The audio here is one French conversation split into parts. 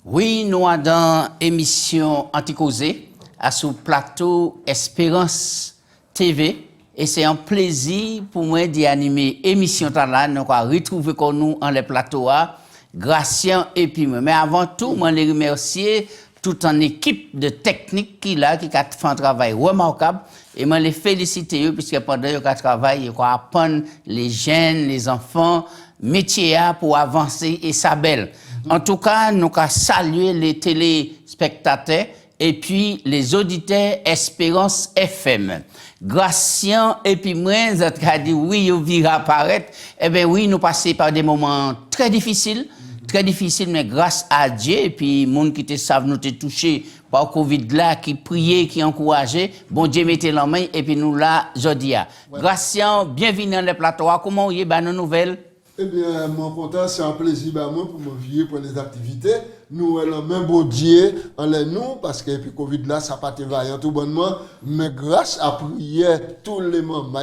Oui, nous avons dans l'émission Anticausé, à sous plateau Espérance TV. Et c'est un plaisir pour moi d'y animer l'émission là. Nous avons retrouvé comme nous en les plateaux, Gratien et puis moi. Mais avant tout, je les remercier toute une équipe de techniques qui a fait un travail remarquable. Et je les féliciter puisque pendant qu'ils travaillent, ils apprennent les jeunes, les enfants, métier pour avancer et ça belle. En tout cas, nous avons salué les téléspectateurs et puis les auditeurs Espérance FM. Gratien et puis moi, vous avez dit oui, vous virez apparaître. Eh bien oui, nous passons par des moments très difficiles, mais grâce à Dieu et puis les gens qui te savent nous te toucher par le Covid là, qui priaient, qui encourageaient, bon Dieu mettez la main et puis nous là, aujourd'hui. Gratien, bienvenue dans le plateau. Comment vous avez nos nouvelles? Eh bien, mon content, c'est un plaisir pour me vier pour les activités. Nous, le même bon Dieu, en nous, parce que puis Covid là, ça n'a pas été vaillant tout bonnement, mais grâce à prière, tous les membres,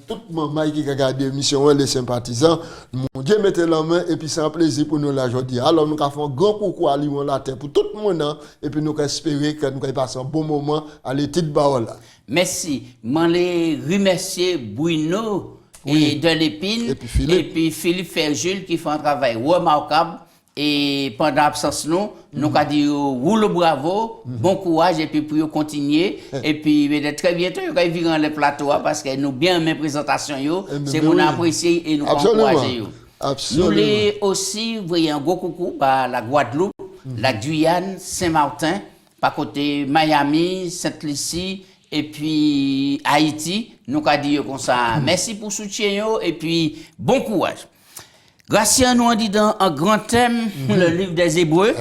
tout le monde qui a regardé l'émission, les sympathisants, mon Dieu mettez la main, et puis c'est un plaisir pour nous là aujourd'hui. Alors, nous avons fait un grand coucou à Limon la terre pour tout le monde, et puis nous espérons que nous allons passer un bon moment à l'étude de parole. Merci. Je les remercier Bruno. Et de l'épine, et puis Philippe Ferjul qui fait un travail remarquable. Et pendant l'absence, nous avons dit roule bravo, bon courage, et puis pour continuer. Et puis très bientôt, nous allons vivre le plateau parce que nous bien mes présentations, c'est mon apprécié et nous encourager. Nous voulons aussi envoyer un gros coucou à la Guadeloupe, la Guyane, Saint-Martin, par côté Miami, Sainte-Lucie. Et puis Haïti, nous avons dit comme ça, merci pour le soutien et puis bon courage. Gratien nous a dit dans un grand thème, le livre des Hébreux.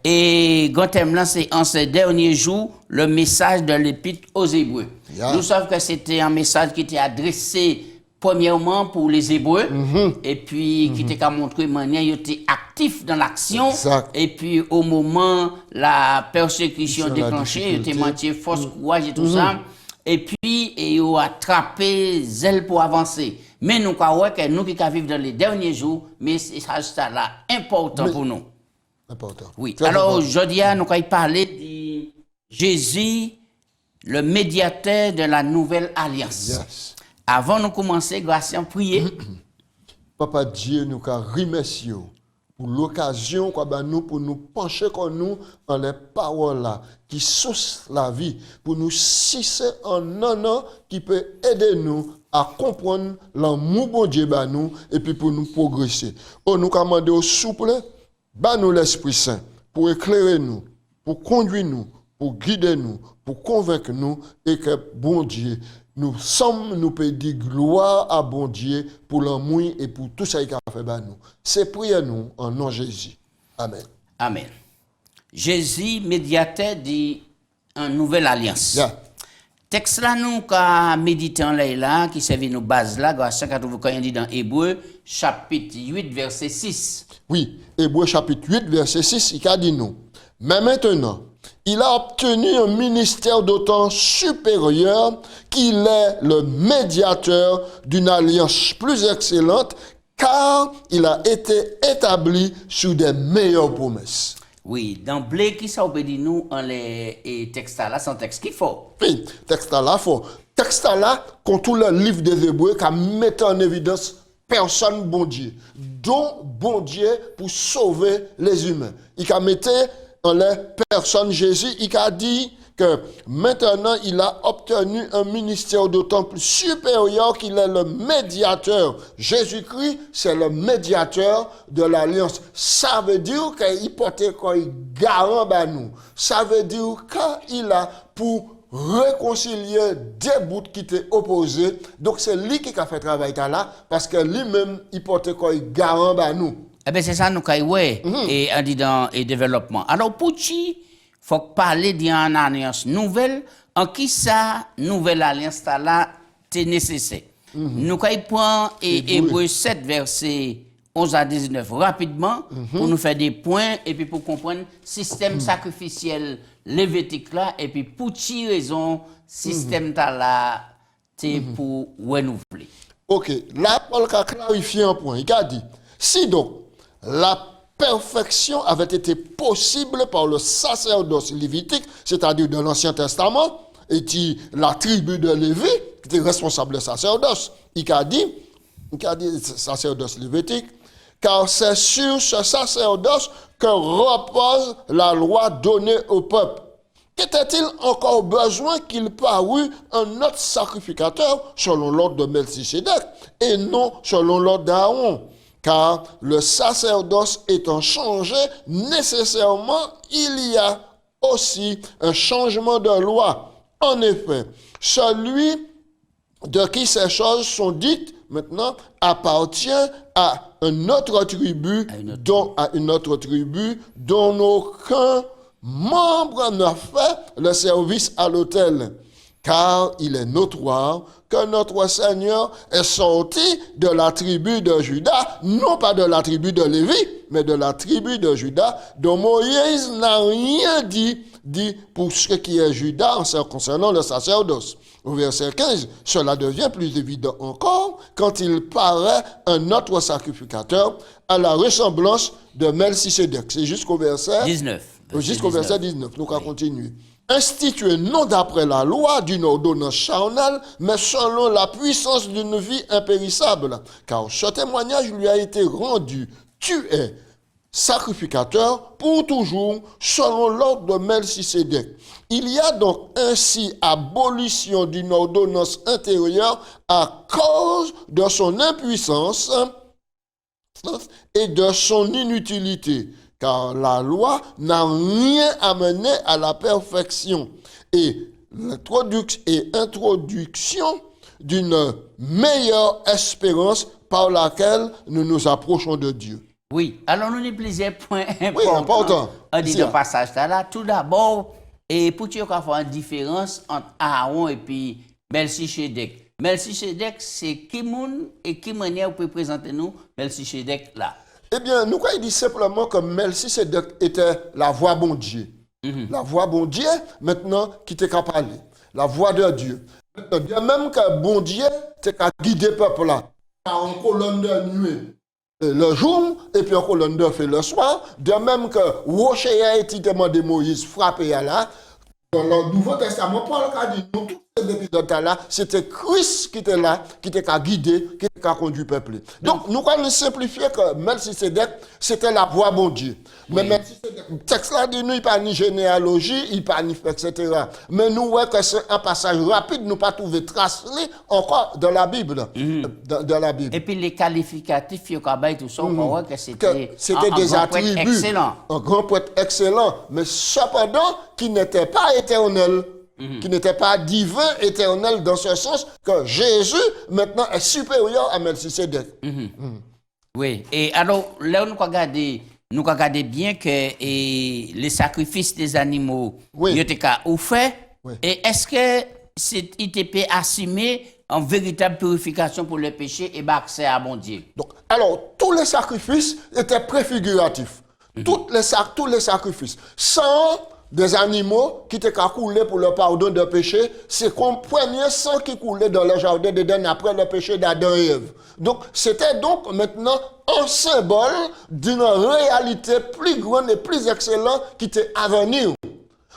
Et grand thème là, c'est en ces derniers jours, le message de l'épître aux Hébreux. Nous savons que c'était un message qui était adressé premièrement pour les Hébreux, et puis qui était montré manière ils étaient actifs dans l'action, et puis au moment la persécution déclenchée, ils étaient manqué force, courage et tout ça, et puis ils ont attrapé zèle pour avancer. Mais nous croyons que nous qui vivons dans les derniers jours, mais c'est ça là important pour nous. Important. Oui. Alors aujourd'hui, nous allons parler de Jésus, le médiateur de la nouvelle alliance. Avant de commencer, grâce à prier. Papa Dieu, nous remercions pour l'occasion pour nous pencher comme nous en les paroles là, qui source la vie, pour nous cesser en un qui peut aider nous à comprendre l'amour bon Dieu nous et puis pour nous progresser. Oh, nous commandons au souple, nous l'Esprit Saint pour éclairer nous, pour conduire nous, pour guider nous, pour convaincre nous et que bon Dieu nous sommes, nous pouvons dire gloire à bon Dieu pour l'amour et pour tout ça qu'il a fait nous. C'est prier nous en nom de Jésus. Amen. Amen. Jésus, médiateur d'une nouvelle alliance. Texte là, nous, qu'a médité en là, qui servait nos bases là, grâce à ce qu'on dit dans Hébreu, chapitre 8, verset 6. Oui, Hébreu, chapitre 8, verset 6, il a dit nous. Mais maintenant, il a obtenu un ministère d'autant supérieur qu'il est le médiateur d'une alliance plus excellente car il a été établi sur des meilleures promesses. Oui, d'emblée, qui ça peut dire nous en les textes là, c'est un texte qu'il faut. Oui, texte là, faut. Texte là, quand tout le livre des Hébreux, qui met en évidence personne bon Dieu, dont bon Dieu pour sauver les humains. Il a mis en la personne Jésus, il a dit que maintenant il a obtenu un ministère d'autant plus supérieur qu'il est le médiateur. Jésus-Christ, c'est le médiateur de l'alliance. Ça veut dire qu'il porte quoi garant à nous. Ça veut dire qu'il a pour réconcilier des bouts qui étaient opposés. Donc c'est lui qui a fait travail là parce que lui-même il porte quoi garant à nous. Eh bien, c'est ça, nous, et en disant et développement. Alors, pour qui, faut parler d'une alliance nouvelle, en qui ça, nouvelle alliance, là, c'est nécessaire. Nous, quand il prend Hébreu 7, verset 11 à 19 rapidement pour nous faire des points et puis pour comprendre le système sacrificiel lévitique là et puis pour quelle raison système là c'est pour renouveler. Ok, là Paul a clarifié un point. Il a dit, si donc la perfection avait été possible par le sacerdoce lévitique, c'est-à-dire dans l'Ancien Testament, et la tribu de Lévi, qui était responsable de sacerdoce, il a dit sacerdoce lévitique, car c'est sur ce sacerdoce que repose la loi donnée au peuple. Qu'était-il encore besoin qu'il parût un autre sacrificateur selon l'ordre de Melchisédek et non selon l'ordre d'Aaron? Car le sacerdoce étant changé, nécessairement, il y a aussi un changement de loi. En effet, celui de qui ces choses sont dites, maintenant, appartient à une autre tribu, dont aucun membre ne fait le service à l'autel. Car il est notoire que notre Seigneur est sorti de la tribu de Juda, non pas de la tribu de Lévi, mais de la tribu de Juda, dont Moïse n'a rien dit pour ce qui est Juda en concernant le sacerdoce. Au verset 15, cela devient plus évident encore quand il paraît un autre sacrificateur à la ressemblance de Melchisédek. C'est jusqu'au verset 19. Jusqu'au verset 19. Nous allons continuer. Institué non d'après la loi d'une ordonnance charnelle, mais selon la puissance d'une vie impérissable. Car ce témoignage lui a été rendu. Tu es sacrificateur pour toujours, selon l'ordre de Melchisédek. Il y a donc ainsi abolition d'une ordonnance intérieure à cause de son impuissance et de son inutilité. Car la loi n'a rien amené à la perfection et introduction d'une meilleure espérance par laquelle nous nous approchons de Dieu. Oui, alors nous avons plusieurs points importants. On dit dans le passage là. Tout d'abord, et pour qu'il y ait une différence entre Aaron et puis Melchisédek. Melchisédek, c'est qui moun et qui manière vous pouvez présenter nous Melchisédek là. Eh bien, nous avons dit simplement que Melchisédek était la voix bon Dieu. La voix bon Dieu, maintenant, qui était capable de parler. La voix de Dieu. Bien même que bon Dieu était capable de guider le peuple là. En colonne de nuée le jour, et puis en colonne de feu le soir. De même que Rocher a été demandé Moïse frapper là. Dans le Nouveau Testament, Paul a dit, nous, tous ces épisodes-là, c'était Christ qui était là, qui était qu'à guider, qui était qu'à conduire le peuple. Donc, nous allons simplifier que Melchisédek, c'était la voix bon Dieu. Mais Melchisédek, le texte-là dit, nous, il n'y a pas ni généalogie, il n'y a pas ni etc. Mais nous, voyons que c'est un passage rapide, nous pas trouvé trace encore dans la Bible. Dans la Bible. Et puis, les qualificatifs, il y a tout ça, on voit que c'était des attributs. Excellent. Un grand poète excellent. Mais cependant, qui n'était pas éternel, qui n'était pas divin, éternel, dans ce sens que Jésus, maintenant, est supérieur à Melchisédek. Oui, et alors, là, nous regardons bien que les sacrifices des animaux, ils étaient faits, et est-ce que il était assumé en véritable purification pour le péché et accès à mon Dieu? Donc, alors, tous les sacrifices étaient préfiguratifs. Tous les sacrifices. Sans des animaux qui étaient coulés pour le pardon de péché, c'est comme premier sang qui coulait dans le jardin d'Éden après le péché d'Adam et Ève. Donc, c'était donc maintenant un symbole d'une réalité plus grande et plus excellente qui était à venir.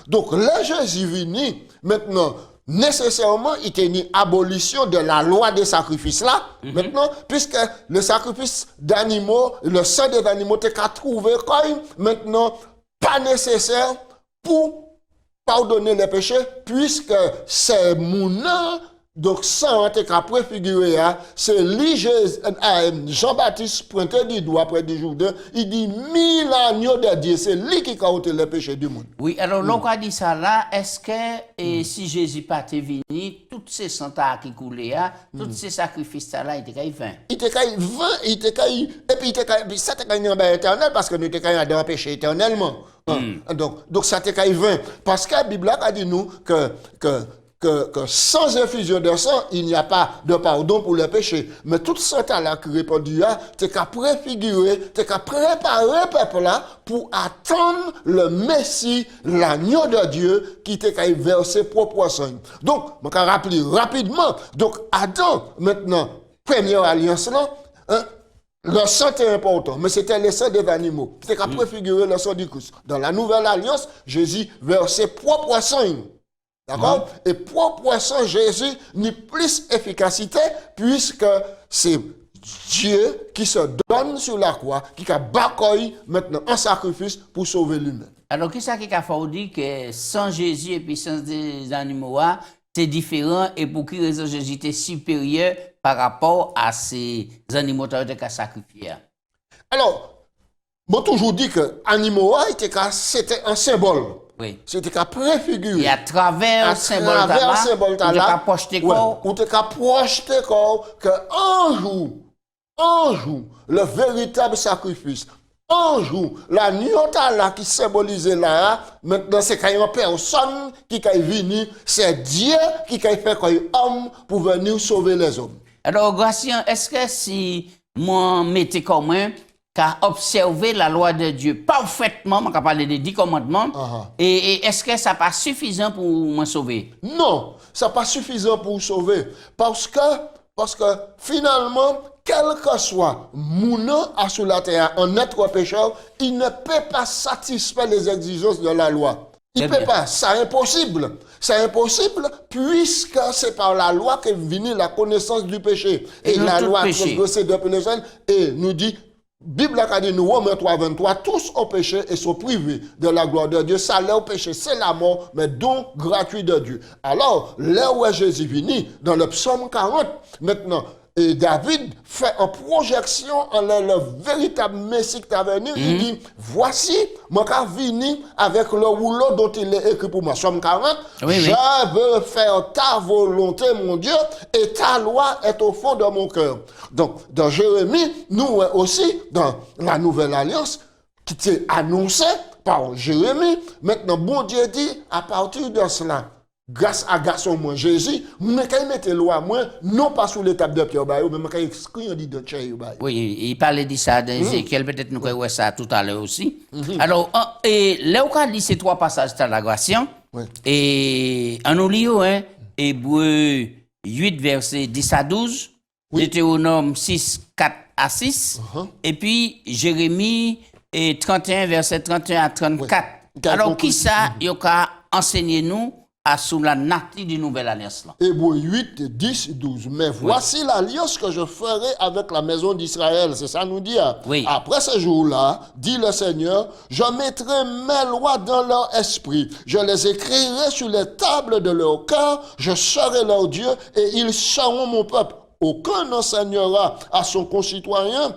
Donc, le Jésus venu, maintenant, nécessairement, il était une abolition de la loi des sacrifices là. Maintenant, puisque le sacrifice d'animaux, le sang des animaux était qu'à trouver comme maintenant pas nécessaire pour pardonner les péchés, puisque c'est mon donc sans être qu'à préfigurer, c'est Jean-Baptiste pointé du doigt après du Jourdain, il dit 1000 agneaux de Dieu, c'est lui qui a ôté les péchés du monde. Oui, alors l'on a dit ça là, est-ce que si Jésus pas été venu, tous ces santas qui coulaient, tous ces sacrifices là, il était vain. Il était vain, et puis ça était éternel parce que nous étions dans le péché éternellement. Donc ça était vain. Parce que la Bible a dit nous que que sans infusion de sang, il n'y a pas de pardon pour les péchés. Mais tout ça là qui répondu à, t'es qu'à préfigurer, t'es qu'à préparer le peuple là pour attendre le Messie, l'agneau de Dieu, qui t'est qu'à verser propre sang. Donc, je vais rappeler rapidement. Donc, Adam, maintenant, première alliance là, hein, le sang est important, mais c'était le sang des animaux. C'était qu'à préfigurer le sang du Christ. Dans la nouvelle alliance, Jésus versait propre sang. D'accord? Et propre sang Jésus n'a plus efficacité puisque c'est Dieu qui se donne sur la croix, qui a bataillé maintenant en sacrifice pour sauver l'humain. Alors, qu'est-ce qui a fait dire que sans Jésus et puis sans des animaux, c'est différent et pour qui raison Jésus était supérieur par rapport à ces animaux qui ont été sacrifiés? Alors, moi toujours dit que animaux c'était un symbole. Oui. C'était qu'à préfigurer. Et à travers ce symbole, on a projeté corps. On a projeté corps que un jour, le véritable sacrifice, un jour, la nyota là qui symbolisait là, maintenant c'est quand une personne qui est venue, c'est Dieu qui a fait comme homme pour venir sauver les hommes. Alors, Gratien, est-ce que si moi mettez comme un, qu'à observer la loi de Dieu parfaitement, on va parler des 10 commandements, et est-ce que ça n'est pas suffisant pour me sauver? Non, ça n'est pas suffisant pour sauver. Parce que finalement, quel que soit mon à sur la terre, un être pécheur, il ne peut pas satisfaire les exigences de la loi. Il ne peut pas, c'est impossible. C'est impossible puisque c'est par la loi qu'est venue la connaissance du péché. Et la loi transgressée de péché, et nous dit, Bible a dit, nous, Romains 3, 23, tous ont péché et sont privés de la gloire de Dieu. Ça, leur péché, c'est la mort, mais don gratuit de Dieu. Alors, là où est Jésus venu, dans le psaume 40, maintenant, et David fait une projection en le véritable Messie qui est venu. Il dit, voici, moi qui venu avec le rouleau dont il est écrit pour moi. Psaume 40, je veux faire ta volonté, mon Dieu, et ta loi est au fond de mon cœur. Donc, dans Jérémie, nous aussi, dans la Nouvelle Alliance, qui était annoncée par Jérémie, maintenant, bon Dieu dit, à partir de cela, grâce à garçon moi Jésus, mais quand il mettait loi moi, non pas sous l'étape de Pierre Bayo, mais quand il écrit dit de Pierre Bayo. Oui, il parlait de ça d'Ézéchiel, peut-être nous voyons ça tout à l'heure aussi. Alors, et là où on lit ces 3 passages de la grâce, et en nous lisons, Hébreux 8, verset 10 à 12, Deutéronome 6, 4 à 6, et puis Jérémie 31, verset 31 à 34. Alors, qui ça, il a enseigné nous sous la nature du Nouvelle Alliance. Hébreux 8, 10, 12. Mais voici l'alliance que je ferai avec la maison d'Israël. C'est ça nous dit. Après ce jour-là, dit le Seigneur, je mettrai mes lois dans leur esprit. Je les écrirai sur les tables de leur cœur. Je serai leur Dieu et ils seront mon peuple. Aucun n'enseignera à son concitoyen,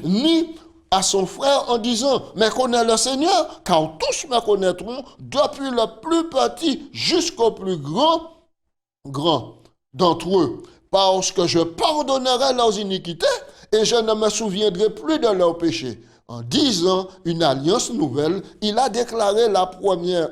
ni à son frère en disant, mais connais le Seigneur, car tous me connaîtront, depuis le plus petit jusqu'au plus grand d'entre eux, parce que je pardonnerai leurs iniquités et je ne me souviendrai plus de leurs péchés. En disant une alliance nouvelle, il a déclaré la première,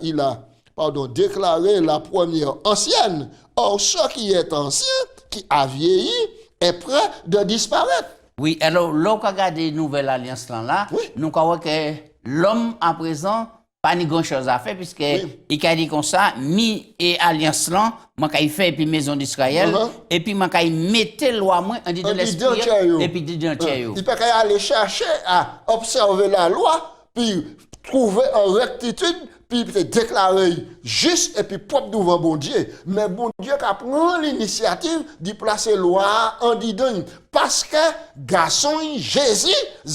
déclaré la première ancienne. Or, ce qui est ancien, qui a vieilli, est prêt de disparaître. Oui, alors, lorsqu'on regarde la nouvelle alliance là, nous croyons que l'homme à présent pas ni grand chose à faire puisque il a dit comme ça, mi et alliance là, moi qu'il fait puis maison d'Israël et puis moi qu'il mettait loi moi en dit de l'esprit et puis dit dans tiers. Il peut aller chercher à observer la loi puis trouver en rectitude puis déclarer juste et puis propre devant bon Dieu. Mais bon Dieu qui prend l'initiative de placer loi en disant parce que garçon Jésus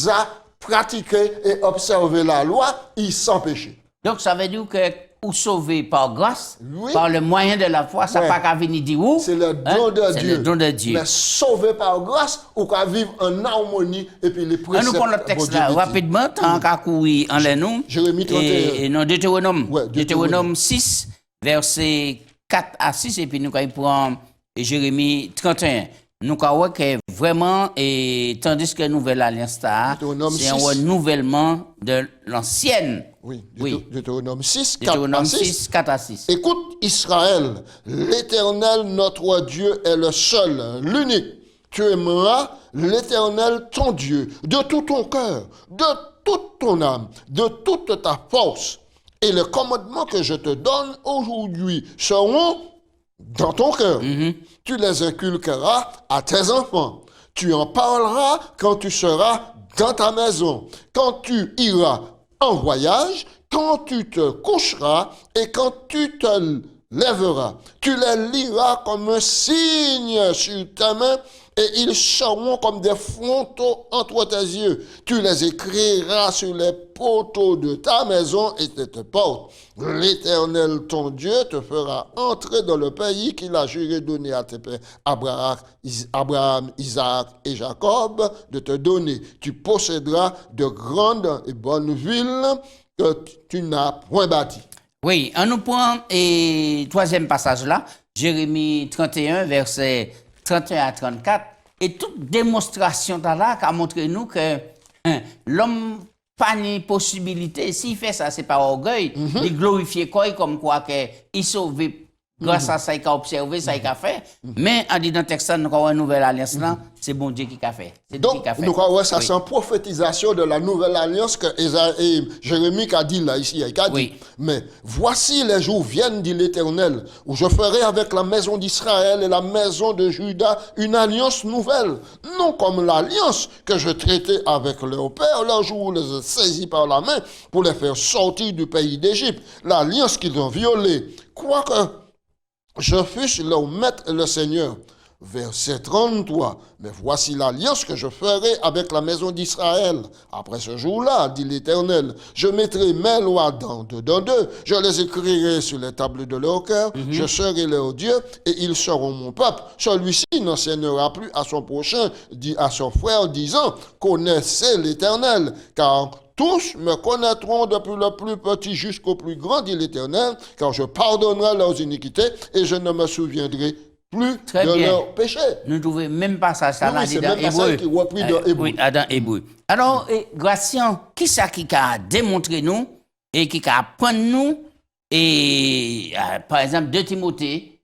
a pratiqué et observé la loi, il sans péché. Donc ça veut dire que ou sauvé par grâce, par le moyen de la foi, ça n'a pas qu'à venir dire où. C'est le don de Dieu. C'est le don de Dieu. Mais sauvé par grâce, ou qu'à vivre en harmonie et puis les préceptes. Nous prenons le texte là rapidement, tant qu'à courir en l'air. Jérémie 31. Et non, Deutéronome 6, versets 4 à 6, et puis nous prenons Jérémie 31. Nous croyons que vraiment, et tandis que Nouvelle Alliance, c'est un renouvellement de l'ancienne Oui, Oui. Deutéronome 6, 4 Deutéronome à 6. 6, 4 à 6. Écoute Israël, l'Éternel notre Dieu est le seul, l'unique. Tu aimeras l'Éternel ton Dieu de tout ton cœur, de toute ton âme, de toute ta force. Et les commandements que je te donne aujourd'hui seront dans ton cœur. Tu les inculqueras à tes enfants. Tu en parleras quand tu seras dans ta maison, quand tu iras en voyage, quand tu te coucheras et quand tu te lèveras. Tu les liras comme un signe sur ta main et ils seront comme des frontaux entre tes yeux. Tu les écriras sur les poteaux de ta maison et de tes portes. L'Éternel, ton Dieu, te fera entrer dans le pays qu'il a juré donner à tes pères, Abraham, Isaac et Jacob, de te donner. Tu posséderas de grandes et bonnes villes que tu n'as point bâties. Oui, on nous prend et troisième passage là, Jérémie 31, verset 31 à 34, et toute démonstration là qui a montré nous que l'homme pas ni possibilité, s'il fait ça, c'est par orgueil, il glorifie quoi comme quoi qu'il sauve grâce à ça qu'il a observé, ça qu'il a fait. Mais en dit dans le texte, nous avons une nouvelle alliance là, c'est bon Dieu qui a fait. Donc, nous avons ça, c'est une prophétisation de la nouvelle alliance que Jérémie a dit là, ici. Il a dit, mais voici les jours viennent, dit l'Éternel, où je ferai avec la maison d'Israël et la maison de Juda une alliance nouvelle, non comme l'alliance que je traitais avec leurs pères, le jour où les ai saisis par la main pour les faire sortir du pays d'Égypte, l'alliance qu'ils ont violée, quoique je fusse leur maître le Seigneur. Verset 33. Mais voici l'alliance que je ferai avec la maison d'Israël. Après ce jour-là, dit l'Éternel, je mettrai mes lois dedans d'eux, je les écrirai sur les tables de leur cœur, je serai leur Dieu et ils seront mon peuple. Celui-ci n'enseignera plus à son prochain, dit à son frère, disant, connaissez l'Éternel, car tous me connaîtront depuis le plus petit jusqu'au plus grand, dit l'Éternel, car je pardonnerai leurs iniquités et je ne me souviendrai plus de leurs péchés. Nous trouvons même pas ça dans Hébreu. Oui, dans Hébreu. Alors, Gratien, qui ça qui a démontré nous et qui a appris nous, et par exemple, 2 Timothée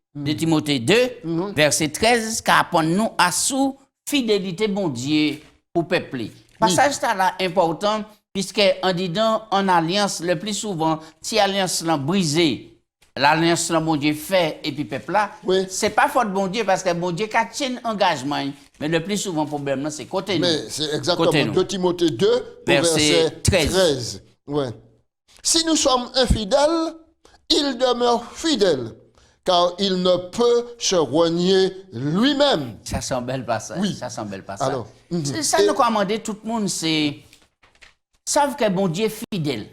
2, verset 13, qui a appris nous à sous fidélité bon Dieu au peuple. Passage là important, puisque en disant en alliance, le plus souvent, si l'alliance l'a brisée, l'alliance que bon Dieu fait et puis peuple là, c'est pas faute bon Dieu parce que bon Dieu a tient engagement, mais le plus souvent problème là c'est côté nous. Mais c'est exactement 2 Timothée 2 verset 13. Ouais. Si nous sommes infidèles, il demeure fidèle car il ne peut se renier lui-même. Ça c'est un bel passage. Oui. Ça c'est un bel passage. Alors, ça nous commande tout le monde c'est savent que bon Dieu est fidèle.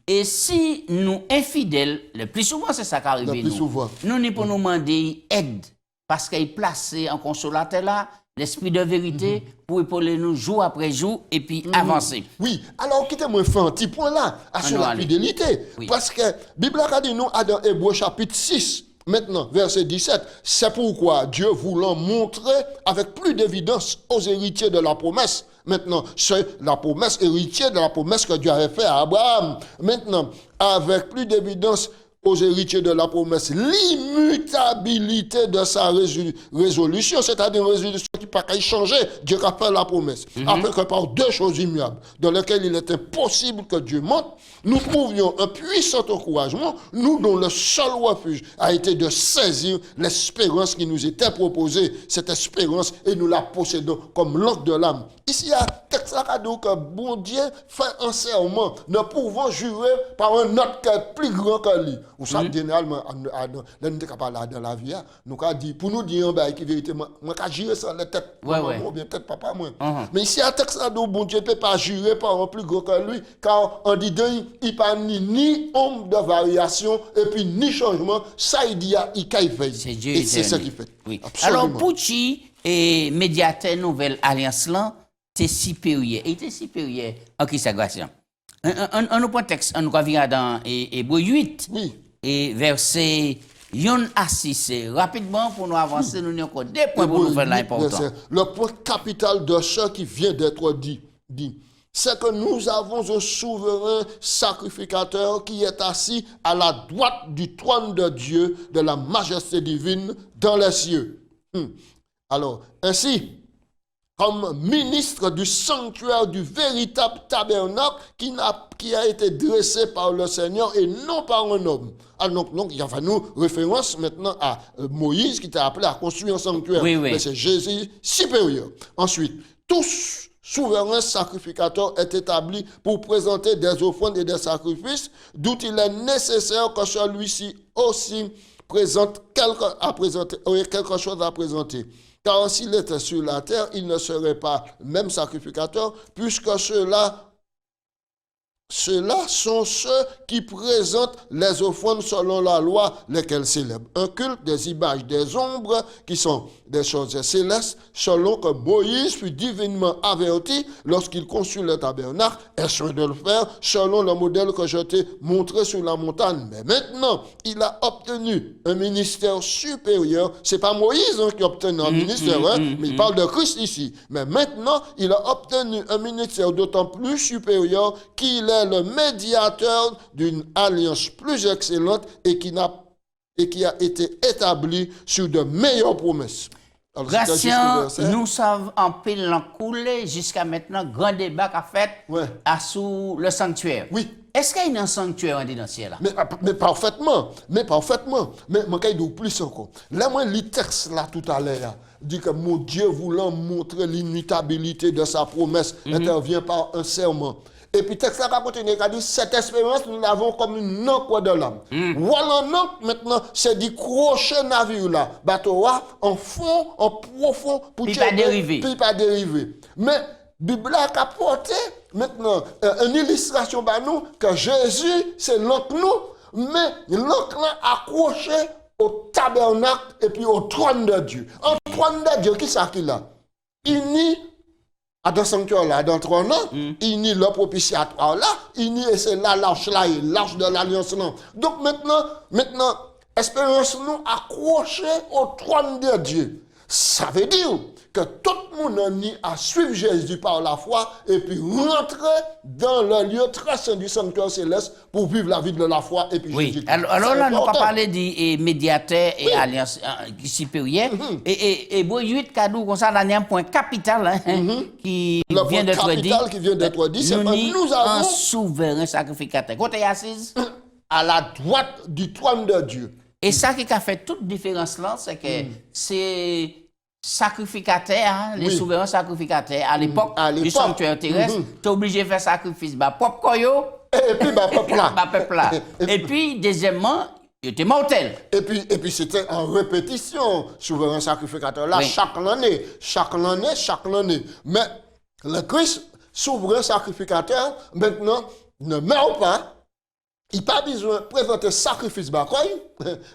Et si nous infidèles, le plus souvent c'est ça qui arrive nous. Nous n'y pour nous demander aide parce qu'il est placé en consolateur là, l'esprit de vérité pour épauler nous jour après jour et puis avancer. Oui, alors quittez-moi faire un petit point là sur la fidélité parce que la Bible a dit nous dans Hébreu chapitre 6. Maintenant, verset 17, c'est pourquoi Dieu voulant montrer avec plus d'évidence aux héritiers de la promesse. Maintenant, c'est la promesse, héritier de la promesse que Dieu avait fait à Abraham. Maintenant, avec plus d'évidence aux héritiers de la promesse, l'immutabilité de sa résolution, c'est-à-dire une résolution qui ne peut pas changer, Dieu a fait la promesse. Afin que par 2 choses immuables, dans lesquelles il est impossible que Dieu mente, nous trouvions un puissant encouragement, nous dont le seul refuge a été de saisir l'espérance qui nous était proposée, cette espérance, et nous la possédons comme l'encre de l'âme. Ici, il y a un texte que bon Dieu fait un serment, ne pouvant jurer par un autre qui est plus grand que lui. Vous savez, généralement, nous sommes capables dans la vie, nous avons dit, pour nous dire, qui vérité, moi, je jurer sans la tête, ou bien peut-être papa, moi. Mais ici, il y a un texte bon Dieu ne peut pas jurer par un plus grand que lui, car on dit, il n'y a ni ombre de variation, et puis ni changement, ça il dit, il fait. C'est Dieu. Et c'est ça qu'il fait. Oui. Alors, pour qui est médiateur nouvelle alliance là, c'est supérieur. Il était supérieur en qui s'aggressant. On nous prend texte, on nous revient dans Hébreu 8, et verset 1 à 6. Rapidement, pour nous avancer, nous avons encore 2 points pour nous faire l'important. Le point capital de ce qui vient d'être dit. c'est que nous avons un souverain sacrificateur qui est assis à la droite du trône de Dieu, de la majesté divine dans les cieux. Alors, ainsi, comme ministre du sanctuaire du véritable tabernacle qui a été dressé par le Seigneur et non par un homme. Alors, donc il y a nous référence maintenant à Moïse qui t'a appelé à construire un sanctuaire. Oui. Mais c'est Jésus supérieur. Ensuite, tous souverain sacrificateur est établi pour présenter des offrandes et des sacrifices, d'où il est nécessaire que celui-ci aussi présente quelque chose à présenter. Car s'il était sur la terre, il ne serait pas même sacrificateur, puisque ceux-là sont ceux qui présentent les offrandes selon la loi, lesquelles célèbrent un culte des images des ombres, qui sont des choses célestes, selon que Moïse fut divinement averti lorsqu'il conçut le tabernacle, et soin de le faire selon le modèle que je t'ai montré sur la montagne. Mais maintenant, il a obtenu un ministère supérieur. C'est pas Moïse qui a obtenu un ministère, mais il parle de Christ ici. Mais maintenant, il a obtenu un ministère d'autant plus supérieur qu'il est le médiateur d'une alliance plus excellente et qui a été établi sur de meilleures promesses. Gratien, nous savons en pile l'encoulé jusqu'à maintenant, grand débat qu'a fait sous le sanctuaire. Oui. Est-ce qu'il y a un sanctuaire en ciel là? Mais parfaitement. Mais je vais plus encore. Là, moi, le texte là tout à l'heure, dit que mon Dieu voulant montrer l'immutabilité de sa promesse, intervient par un serment. Et puis, texte là, continue, il dit, cette expérience, nous l'avons comme une encre de l'âme. Voilà, maintenant, c'est du crochet navire là. Bateau en fond, en profond, pour pas dériver. Puis pas dériver. Mais, Bible a apporté maintenant une illustration par nous que Jésus, c'est l'encre nous, mais l'encre là accroché au tabernacle et puis au trône de Dieu. Un trône de Dieu, qui ça qu'il a? Uni à dans le sanctuaire là, dans le trône là, uni le propitiatoire là, uni et c'est là l'arche de l'alliance là. Donc maintenant, espérance nous accrochée au trône de Dieu. Ça veut dire que tout le monde a mis à suivre Jésus par la foi et puis rentrer dans le lieu très saint du sanctuaire céleste pour vivre la vie de la foi et puis Jésus. Alors là, nous pas parler des médiateurs et alliance supérieure. Et bon, 8 cadeaux comme ça, là, un point capital qui vient d'être dit. Nous avons un souverain sacrificateur. Côté assise à la droite du trône de Dieu. Et ça qui a fait toute différence là, c'est que c'est sacrificateur, les souverains sacrificateurs, à l'époque du sanctuaire terrestre, tu es obligé de faire sacrifice, propre koyo, et puis peuple là. Et puis, deuxièmement, il était mortel. Et puis c'était en répétition, souverain sacrificateur là, chaque année. Mais le Christ, souverain sacrificateur, maintenant, ne meurt pas. Il n'a pas besoin de présenter sacrifice,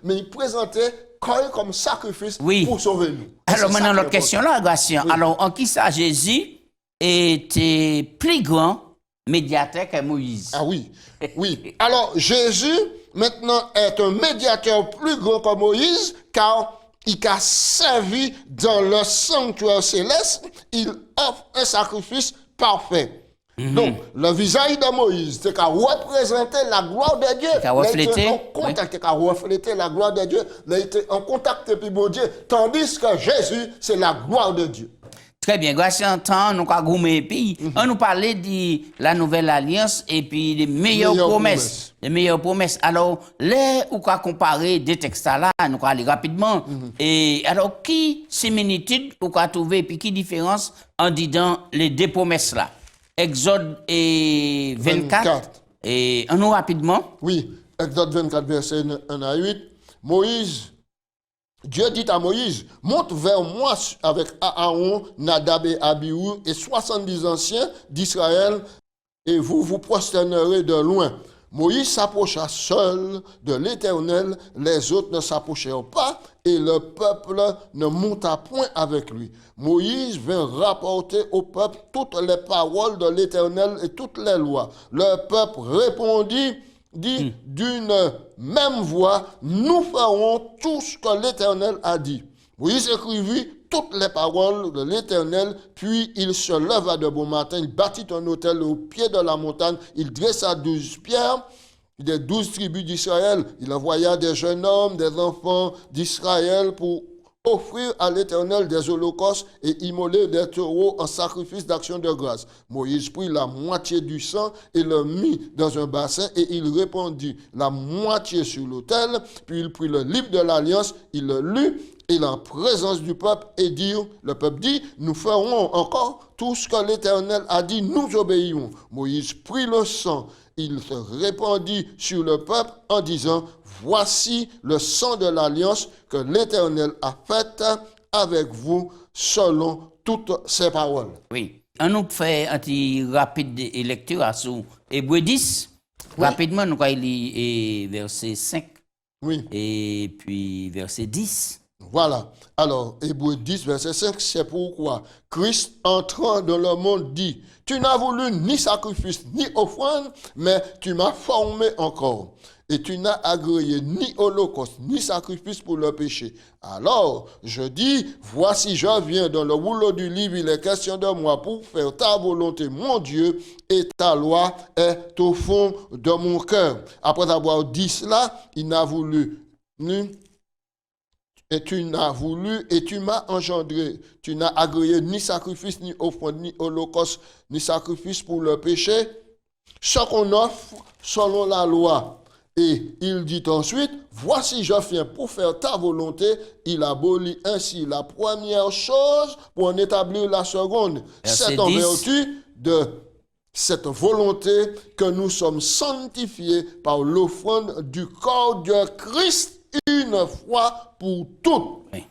mais il présentait comme sacrifice pour sauver nous. Alors maintenant, l'autre question là, Gratien. Alors, en qui ça, Jésus était plus grand médiateur que Moïse? Ah oui. Alors, Jésus, maintenant, est un médiateur plus grand que Moïse, car il a servi dans le sanctuaire céleste, il offre un sacrifice parfait. Donc, le visage de Moïse, c'est qu'à représenter la gloire de Dieu. Qu'à refléter. Qu'à refléter la gloire de Dieu. Il a été en contact avec mon Dieu. Tandis que Jésus, c'est la gloire de Dieu. Très bien. Grâce à un temps, nous avons goûté puis on nous parlait de la nouvelle alliance et puis des meilleures promesses. Les meilleures promesses. Alors, là, où on comparer des textes là, nous allons aller rapidement. Et alors, qui similitude ou qu'on trouver puis qui différence en disant les deux promesses là? Exode et 24. Et en nous rapidement. Oui, Exode 24, verset 1 à 8. Dieu dit à Moïse, monte vers moi avec Aaron, Nadab et Abihu et 70 anciens d'Israël et vous vous prosternerez de loin. Moïse s'approcha seul de l'Éternel, les autres ne s'approchèrent pas et le peuple ne monta point avec lui. Moïse vint rapporter au peuple toutes les paroles de l'Éternel et toutes les lois. Le peuple répondit, dit d'une même voix, nous ferons tout ce que l'Éternel a dit. Moïse écrivit toutes les paroles de l'Éternel. Puis il se leva de bon matin, il bâtit un autel au pied de la montagne, il dressa 12 pierres des 12 tribus d'Israël. Il envoya des jeunes hommes, des enfants d'Israël pour offrir à l'Éternel des holocaustes et immoler des taureaux en sacrifice d'action de grâce. Moïse prit la moitié du sang et le mit dans un bassin et il répandit la moitié sur l'autel. Puis il prit le livre de l'Alliance, il le lut et en présence du peuple et le peuple dit, nous ferons encore tout ce que l'Éternel a dit, nous obéirons. Moïse prit le sang, il se répandit sur le peuple en disant, voici le sang de l'alliance que l'Éternel a faite avec vous selon toutes ses paroles. Oui. On nous fait un petit rapide lecture à sous Hébreux 10. Oui. Rapidement, nous allons lire verset 5 et puis verset 10. Voilà. Alors, Hébreux 10, verset 5, c'est pourquoi Christ, entrant dans le monde, dit, tu n'as voulu ni sacrifice ni offrande, mais tu m'as formé encore. Et tu n'as agréé ni holocauste, ni sacrifice pour le péché. Alors, je dis, voici, je viens dans le rouleau du livre, il est question de moi pour faire ta volonté, mon Dieu, et ta loi est au fond de mon cœur. Après avoir dit cela, il n'a voulu ni... Et tu n'as voulu et tu m'as engendré. Tu n'as agréé ni sacrifice, ni offrande, ni holocauste, ni sacrifice pour le péché. Ce qu'on offre selon la loi. Et il dit ensuite, voici je viens pour faire ta volonté. Il abolit ainsi la première chose pour en établir la seconde. C'est en vertu de cette volonté que nous sommes sanctifiés par l'offrande du corps de Christ une fois pour toutes. Oui.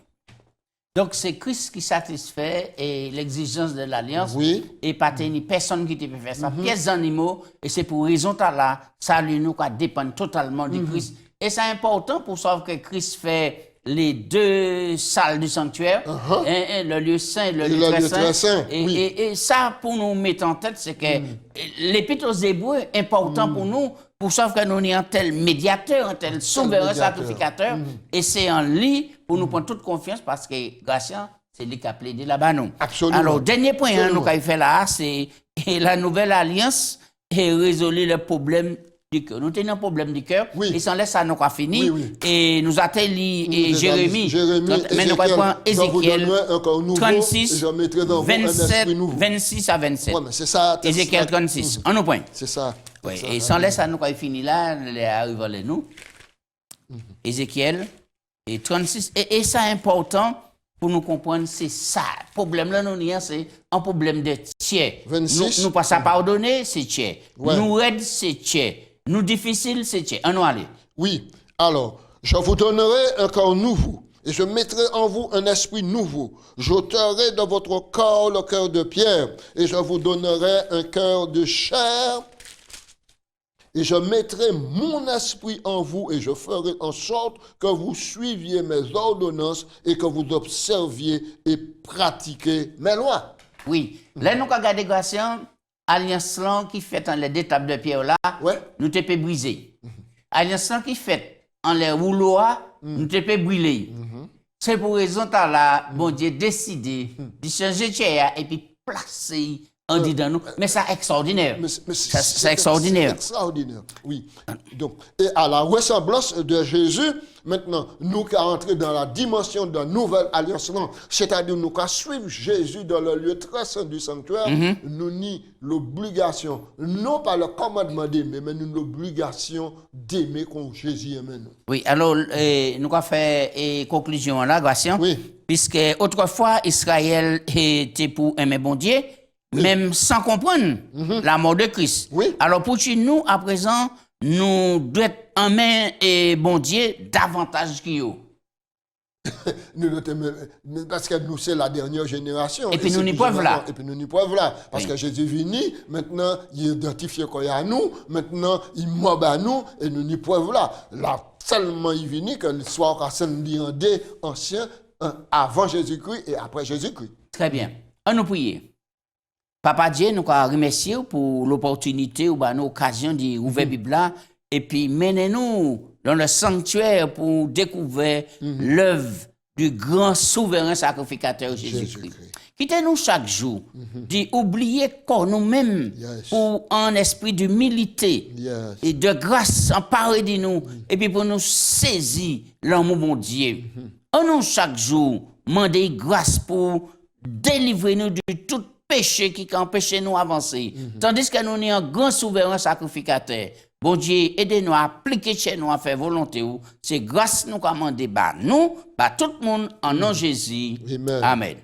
Donc, c'est Christ qui satisfait l'exigence de l'alliance. Oui. Et pas ni personne qui te peut faire ça. Pièces d'animaux. Et c'est pour raison là, ça lui nous dépend totalement de Christ. Et c'est important pour savoir que Christ fait les deux salles du sanctuaire, le lieu saint et le lieu très saint. Et ça, pour nous mettre en tête, c'est que l'Épître aux Hébreux est important pour nous, pour savoir que nous sommes un tel médiateur, un tel souverain sacrificateur. Et c'est en lui pour nous prendre toute confiance parce que Gratien, c'est lui qui a plaidé là-bas. Absolument. Alors, dernier point, nous avons fait là, c'est la nouvelle alliance et résoudre le problème du cœur. Nous tenons un problème du cœur. Et sans laisse ça, nous avons fini. Et nous avons lu Jérémie. Mais nous avons pris Ézéchiel 36, 26 à 27. Ouais, c'est ça. Ézéchiel 36. En nous point. C'est ça. Oui. Et sans laisse ça, nous avons fini là. Les arrivons les nous. Ézéchiel et 36. Et ça est important pour nous comprendre, c'est ça. Le problème là, c'est un problème de tiers. 26. Nous pas à pardonner, c'est tiers. Nous aide, c'est tiers. Nous difficile, c'est tiers. On aller. Oui. Alors, je vous donnerai un corps nouveau. Et je mettrai en vous un esprit nouveau. J'ôterai de votre corps le cœur de pierre. Et je vous donnerai un cœur de chair. Et je mettrai mon esprit en vous et je ferai en sorte que vous suiviez mes ordonnances et que vous observiez et pratiquiez mes lois. Oui. Là, nous avons regardé Gratien, alliance qui fait en les deux tables de pierre là, nous te peut briser. Alliance qui fait en les rouleaux nous te peut brûler. C'est pour raison que là, bon Dieu décidé de changer de chair et puis placer on dit dans nous, mais c'est extraordinaire. C'est extraordinaire. Extraordinaire, oui. Donc, et à la ressemblance de Jésus, maintenant, nous qui entrons dans la dimension de la nouvelle alliance, c'est-à-dire nous qui suivons Jésus dans le lieu très saint du sanctuaire, nous ni l'obligation, non pas le commandement d'aimer, mais nous l'obligation d'aimer comme Jésus aime nous. Oui, alors, nous avons fait conclusion là, Gratien, puisque autrefois, Israël était pour aimer bon Dieu, même sans comprendre la mort de Christ. Alors pour nous, à présent, nous devons être en main et bon Dieu davantage qu'il y a. Parce que nous, c'est la dernière génération. Et puis nous n'y pouvons là. Et puis nous n'y pouvons là. Parce que Jésus est venu, maintenant, il identifie qu'il y a nous, maintenant, il mob à nous, et nous n'y pouvons là. Là, seulement il est venu que l'histoire a scindé en deux anciens, avant Jésus-Christ et après Jésus-Christ. Très bien. On nous prie. Papa Dieu, nous remercie pour l'opportunité ou l'occasion d'ouvrir la Bible et puis menez-nous dans le sanctuaire pour découvrir l'œuvre du grand souverain sacrificateur Jésus-Christ. Quittez-nous chaque jour, d'y oublier qu'on nous-mêmes pour un esprit d'humilité et de grâce emparé de nous, et puis pour nous saisir l'amour mon Dieu. On nous chaque jour demander grâce pour délivrer nous de tout péché qui empêche nous avancer. Tandis que nous sommes un grand souverain sacrificateur. Bon Dieu, aidez-nous à appliquer chez nous à faire volonté. C'est grâce nous commandons, nous, tout le monde, en nom de Jésus. Amen.